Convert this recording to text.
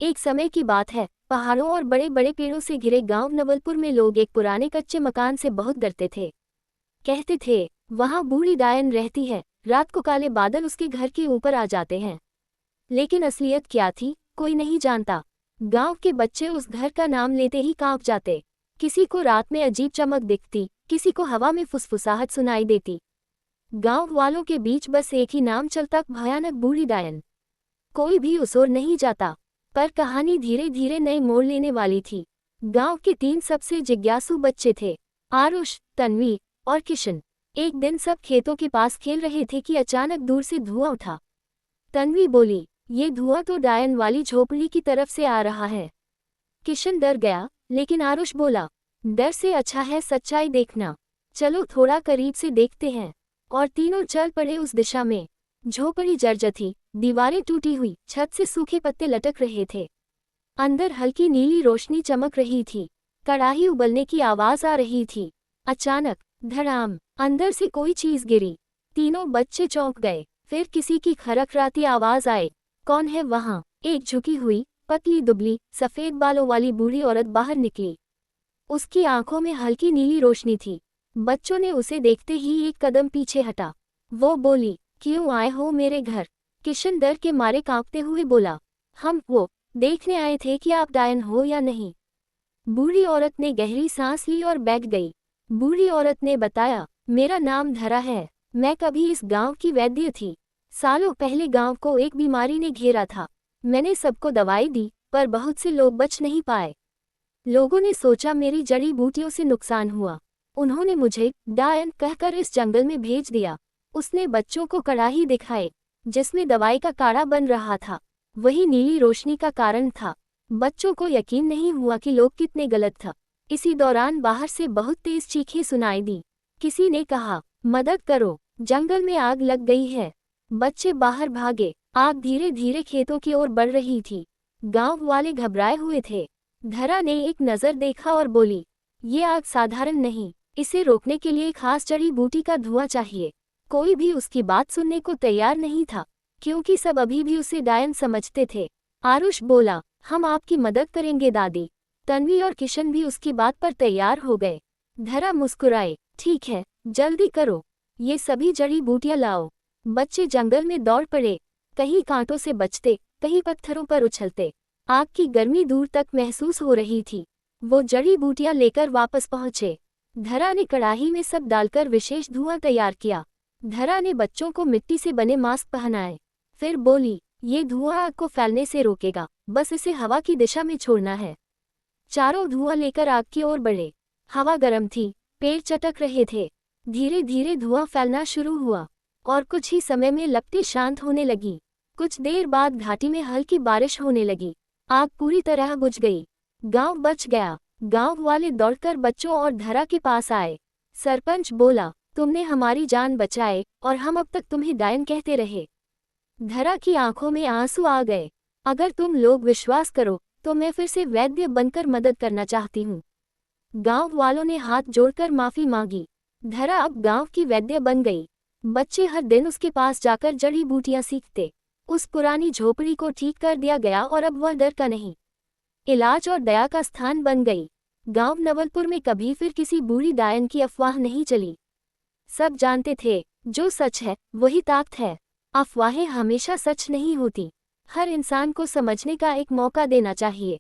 एक समय की बात है, पहाड़ों और बड़े बड़े पेड़ों से घिरे गांव नवलपुर में लोग एक पुराने कच्चे मकान से बहुत डरते थे। कहते थे, वहां बूढ़ी डायन रहती है, रात को काले बादल उसके घर के ऊपर आ जाते हैं। लेकिन असलियत क्या थी, कोई नहीं जानता। गांव के बच्चे उस घर का नाम लेते ही कांप जाते। किसी को रात में अजीब चमक दिखती, किसी को हवा में फुसफुसाहट सुनाई देती। गांव वालों के बीच बस एक ही नाम चलता, भयानक बूढ़ी डायन। कोई भी उस ओर नहीं जाता। पर कहानी धीरे धीरे नए मोड़ लेने वाली थी। गांव के 3 सबसे जिज्ञासु बच्चे थे, आरुष, तन्वी और किशन। एक दिन सब खेतों के पास खेल रहे थे कि अचानक दूर से धुआं उठा। तन्वी बोली, ये धुआं तो डायन वाली झोपड़ी की तरफ से आ रहा है। किशन डर गया, लेकिन आरुष बोला, डर से अच्छा है सच्चाई देखना। चलो थोड़ा करीब से देखते हैं। और तीनों चल पड़े उस दिशा में। झोपड़ी जर्जर थी, दीवारें टूटी हुई, छत से सूखे पत्ते लटक रहे थे। अंदर हल्की नीली रोशनी चमक रही थी। कड़ाही उबलने की आवाज आ रही थी। अचानक धड़ाम, अंदर से कोई चीज गिरी। तीनों बच्चे चौंक गए। फिर किसी की खरखराती आवाज आई, कौन है वहां? एक झुकी हुई, पतली दुबली, सफेद बालों वाली बूढ़ी औरत बाहर निकली। उसकी आंखों में हल्की नीली रोशनी थी। बच्चों ने उसे देखते ही एक कदम पीछे हटा। वो बोली, क्यों आए हो मेरे घर? किशन डर के मारे कांपते हुए बोला, हम वो देखने आए थे कि आप डायन हो या नहीं। बूढ़ी औरत ने गहरी सांस ली और बैठ गई। बूढ़ी औरत ने बताया, मेरा नाम धरा है, मैं कभी इस गांव की वैद्य थी। सालों पहले गांव को एक बीमारी ने घेरा था। मैंने सबको दवाई दी, पर बहुत से लोग बच नहीं पाए। लोगों ने सोचा मेरी जड़ी बूटियों से नुकसान हुआ। उन्होंने मुझे डायन कहकर इस जंगल में भेज दिया। उसने बच्चों को कड़ाही दिखाई, जिसमें दवाई का काढ़ा बन रहा था। वही नीली रोशनी का कारण था। बच्चों को यकीन नहीं हुआ कि लोग कितने गलत था। इसी दौरान बाहर से बहुत तेज चीखें सुनाई दी। किसी ने कहा, मदद करो, जंगल में आग लग गई है। बच्चे बाहर भागे। आग धीरे धीरे खेतों की ओर बढ़ रही थी। गांव वाले घबराए हुए थे। धरा ने एक नजर देखा और बोली, ये आग साधारण नहीं, इसे रोकने के लिए खास जड़ी बूटी का धुआं चाहिए। कोई भी उसकी बात सुनने को तैयार नहीं था, क्योंकि सब अभी भी उसे डायन समझते थे। आरुष बोला, हम आपकी मदद करेंगे दादी। तन्वी और किशन भी उसकी बात पर तैयार हो गए। धरा मुस्कुराए, ठीक है, जल्दी करो, ये सभी जड़ी बूटियां लाओ। बच्चे जंगल में दौड़ पड़े, कहीं कांटों से बचते, कहीं पत्थरों पर उछलते। आग की गर्मी दूर तक महसूस हो रही थी। वो जड़ी बूटियां लेकर वापस पहुंचे। धरा ने कड़ाही में सब डालकर विशेष धुआं तैयार किया। धरा ने बच्चों को मिट्टी से बने मास्क पहनाए। फिर बोली, ये धुआं आग को फैलने से रोकेगा, बस इसे हवा की दिशा में छोड़ना है। चारों धुआं लेकर आग की ओर बढ़े। हवा गर्म थी, पेड़ चटक रहे थे। धीरे धीरे धुआं फैलना शुरू हुआ और कुछ ही समय में लपटें शांत होने लगी। कुछ देर बाद घाटी में हल्की बारिश होने लगी। आग पूरी तरह बुझ गई। गांव बच गया। गांव वाले दौड़कर बच्चों और धरा के पास आए। सरपंच बोला, तुमने हमारी जान बचाए और हम अब तक तुम्हें डायन कहते रहे। धरा की आंखों में आंसू आ गए। अगर तुम लोग विश्वास करो तो मैं फिर से वैद्य बनकर मदद करना चाहती हूँ। गांव वालों ने हाथ जोड़कर माफी मांगी। धरा अब गांव की वैद्य बन गई। बच्चे हर दिन उसके पास जाकर जड़ी बूटियां सीखते। उस पुरानी झोपड़ी को ठीक कर दिया गया और अब वह डर का नहीं, इलाज और दया का स्थान बन गई। गांव नवलपुर में कभी फिर किसी बूढ़ी डायन की अफवाह नहीं चली। सब जानते थे, जो सच है वही ताकत है। अफवाहें हमेशा सच नहीं होती। हर इंसान को समझने का एक मौका देना चाहिए।